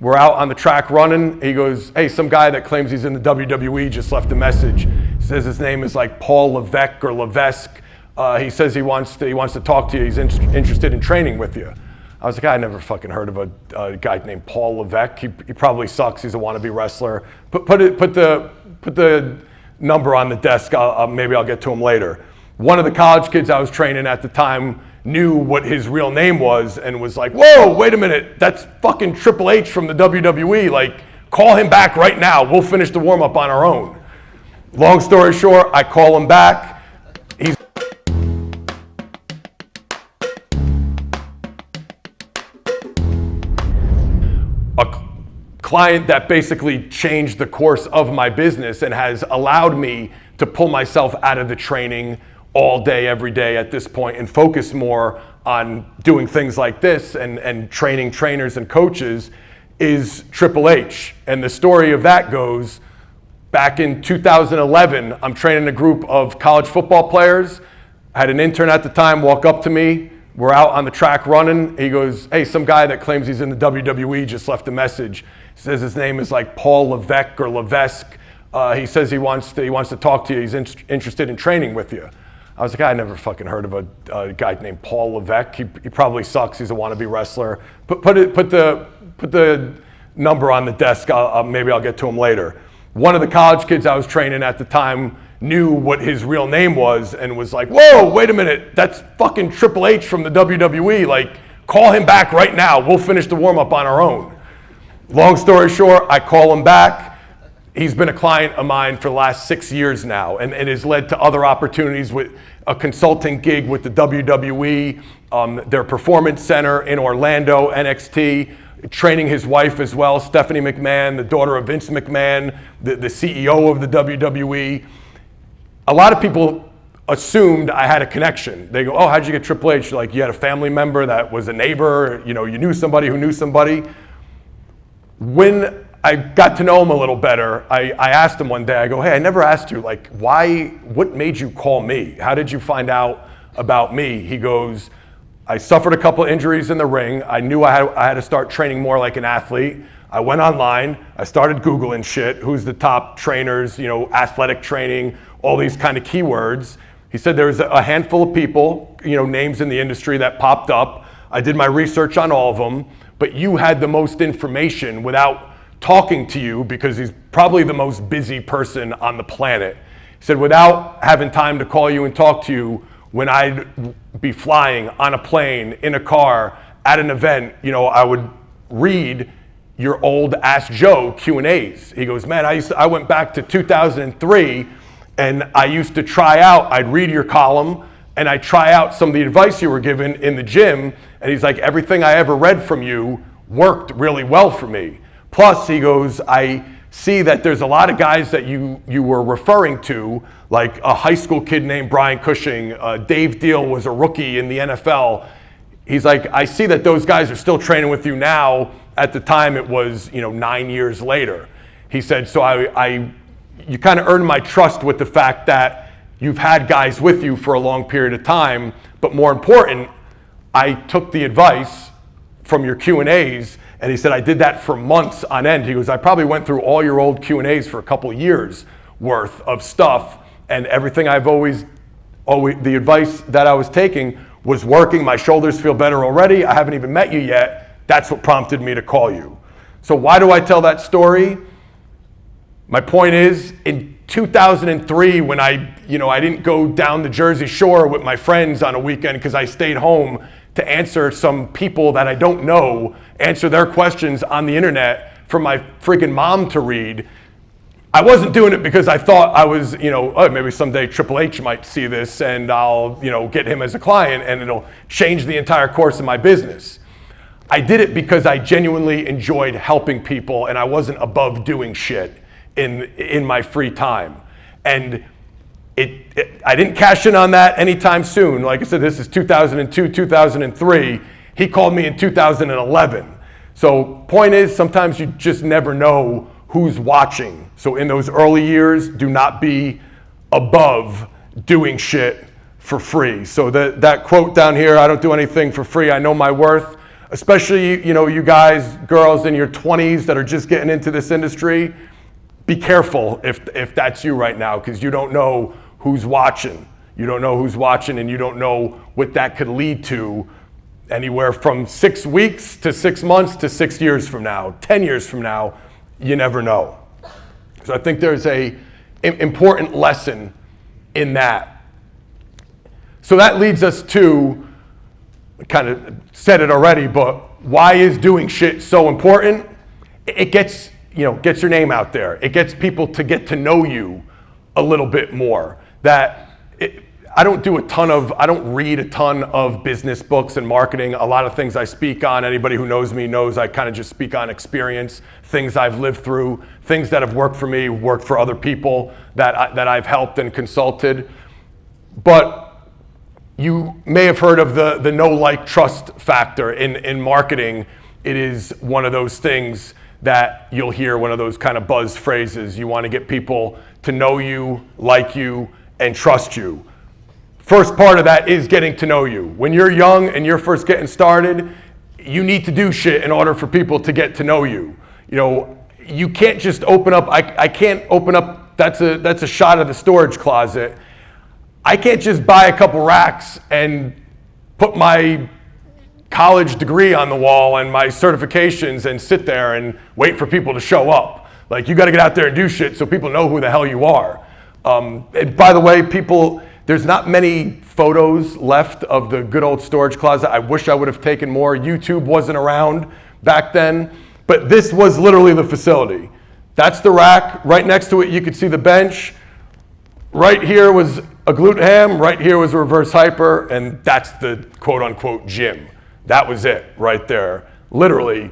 We're out on the track running. He goes, hey, some guy that claims he's in the WWE just left a message. He says his name is like Paul Levesque or Levesque. He says he wants to talk to you. He's interested in training with you. I was like, I never fucking heard of a guy named Paul Levesque. He probably sucks. He's a wannabe wrestler. Put the number on the desk. Maybe I'll get to him later. One of the college kids I was training at the time knew what his real name was and was like, whoa, wait a minute, that's fucking Triple H from the WWE. Like, call him back right now. We'll finish the warm-up on our own. Long story short, I call him back. He's a client that basically changed the course of my business and has allowed me to pull myself out of the training all day, every day at this point and focus more on doing things like this and training trainers and coaches is Triple H. And the story of that goes, back in 2011, I'm training a group of college football players. I had an intern at the time walk up to me. We're out on the track running. He goes, hey, some guy that claims he's in the WWE just left a message. He says his name is like Paul Levesque or Levesque. He says he wants to talk to you. He's interested in training with you. I was like, I never fucking heard of a guy named Paul Levesque. He probably sucks. He's a wannabe wrestler. Put the number on the desk. Maybe I'll get to him later. One of the college kids I was training at the time knew what his real name was and was like, whoa, wait a minute, that's fucking Triple H from the WWE. Like, call him back right now. We'll finish the warm-up on our own. Long story short, I call him back. He's been a client of mine for the last 6 years now, and it has led to other opportunities with a consulting gig with the WWE, their performance center in Orlando, NXT, training his wife as well, Stephanie McMahon, the daughter of Vince McMahon, the CEO of the WWE. A lot of people assumed I had a connection. They go, oh, how'd you get Triple H? Like, you had a family member that was a neighbor, you knew somebody who knew somebody. When I got to know him a little better, I asked him one day, I go, hey, I never asked you, like, what made you call me? How did you find out about me? He goes, I suffered a couple of injuries in the ring. I knew I had to start training more like an athlete. I went online, I started Googling shit, who's the top trainers, athletic training, all these kind of keywords. He said there was a handful of people, names in the industry that popped up. I did my research on all of them, but you had the most information without talking to you because he's probably the most busy person on the planet. He said, without having time to call you and talk to you, when I'd be flying on a plane, in a car, at an event, I would read your old Ask Joe Q&As. He goes, man, I went back to 2003 and I used to try out, I'd read your column and I'd try out some of the advice you were given in the gym. And he's like, everything I ever read from you worked really well for me. Plus, he goes, I see that there's a lot of guys that you were referring to, like a high school kid named Brian Cushing, Dave Deal was a rookie in the NFL. He's like, I see that those guys are still training with you now. At the time, it was 9 years later. He said, so you kind of earned my trust with the fact that you've had guys with you for a long period of time, but more important, I took the advice from your Q&As. And he said, I did that for months on end. He goes, I probably went through all your old Q&As for a couple of years worth of stuff. And everything the advice that I was taking was working. My shoulders feel better already. I haven't even met you yet. That's what prompted me to call you. So why do I tell that story? My point is, in 2003, when I didn't go down the Jersey Shore with my friends on a weekend because I stayed home to answer some people that I don't know, answer their questions on the internet for my freaking mom to read. I wasn't doing it because I thought I was, oh, maybe someday Triple H might see this and I'll, get him as a client and it'll change the entire course of my business. I did it because I genuinely enjoyed helping people and I wasn't above doing shit in my free time. And I didn't cash in on that anytime soon. Like I said, this is 2002, 2003. He called me in 2011. So point is, sometimes you just never know who's watching. So in those early years, do not be above doing shit for free. So that quote down here, I don't do anything for free, I know my worth. especially, you guys, girls in your 20s that are just getting into this industry, be careful if that's you right now, because you don't know who's watching. You don't know who's watching, and you don't know what that could lead to anywhere from 6 weeks to 6 months to 6 years from now, 10 years from now. You never know. So I think there's a important lesson in that. So that leads us to, kind of said it already, but why is doing shit so important? It gets your name out there. It gets people to get to know you a little bit more. I don't read a ton of business books and marketing. A lot of things I speak on, anybody who knows me knows I kind of just speak on experience, things I've lived through, things that have worked for me, worked for other people that I've helped and consulted. But you may have heard of the know, like, trust factor in marketing. It is one of those things that you'll hear, one of those kind of buzz phrases. You want to get people to know you, like you, and trust you. First part of that is getting to know you. When you're young and you're first getting started, you need to do shit in order for people to get to know you. You can't just open up, I can't open up, that's a shot of the storage closet. I can't just buy a couple racks and put my college degree on the wall and my certifications and sit there and wait for people to show up. Like, you got to get out there and do shit so people know who the hell you are. And by the way, there's not many photos left of the good old storage closet. I wish I would have taken more. YouTube wasn't around back then, but this was literally the facility. That's the rack. Right next to it, you could see the bench. Right here was a glute ham. Right here was a reverse hyper, and that's the quote unquote gym. That was it right there. Literally,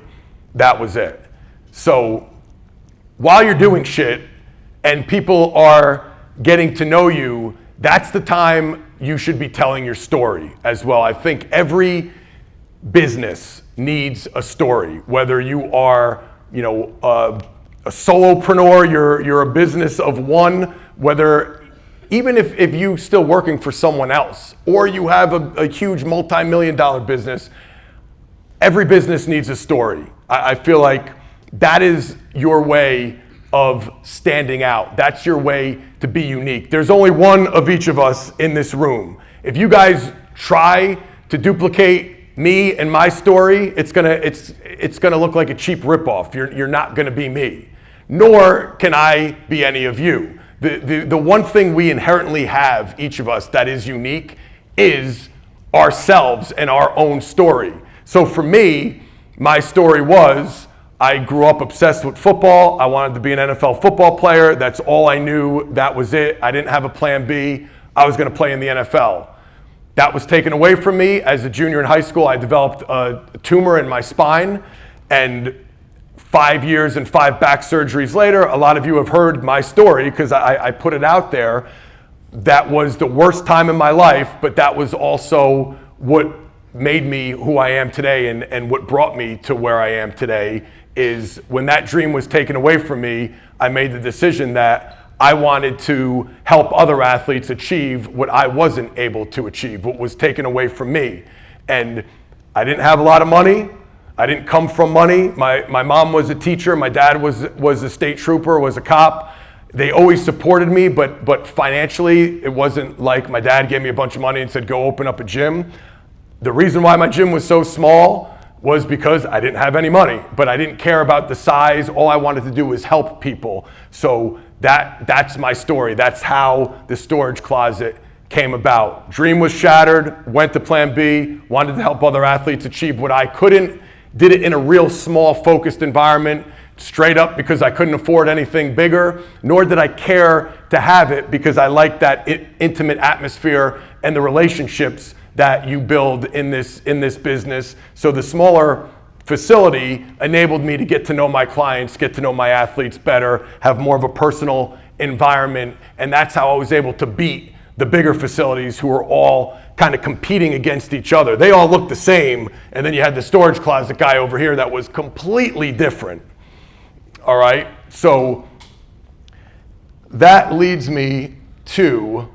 that was it. So while you're doing shit and people are getting to know you, that's the time you should be telling your story as well. I think every business needs a story, whether you are, a solopreneur, you're a business of one, even if you're still working for someone else, or you have a huge multi-million-dollar business, every business needs a story. I feel like that is your way of standing out. That's your way to be unique. There's only one of each of us in this room. If you guys try to duplicate me and my story, it's gonna look like a cheap ripoff. You're not gonna be me, nor can I be any of you. The one thing we inherently have, each of us, that is unique is ourselves and our own story. So for me, my story was, I grew up obsessed with football. I wanted to be an NFL football player. That's all I knew. That was it. I didn't have a plan B. I was going to play in the NFL. That was taken away from me. As a junior in high school, I developed a tumor in my spine, and 5 years and 5 back surgeries later, a lot of you have heard my story because I put it out there. That was the worst time in my life, but that was also what made me who I am today, and what brought me to where I am today is when that dream was taken away from me, I made the decision that I wanted to help other athletes achieve what I wasn't able to achieve, what was taken away from me. And I didn't have a lot of money. I didn't come from money. My mom was a teacher. My dad was a state trooper, was a cop. They always supported me, but financially, it wasn't like my dad gave me a bunch of money and said, go open up a gym. The reason why my gym was so small was because I didn't have any money, but I didn't care about the size. All I wanted to do was help people. So that's my story. That's how the storage closet came about. Dream was shattered, went to plan B, wanted to help other athletes achieve what I couldn't, did it in a real small focused environment, straight up because I couldn't afford anything bigger, nor did I care to have it because I liked that intimate atmosphere and the relationships that you build in this business. So the smaller facility enabled me to get to know my clients, get to know my athletes better, have more of a personal environment, and that's how I was able to beat the bigger facilities who were all kind of competing against each other. They all looked the same, and then you had the storage closet guy over here that was completely different. All right, so that leads me to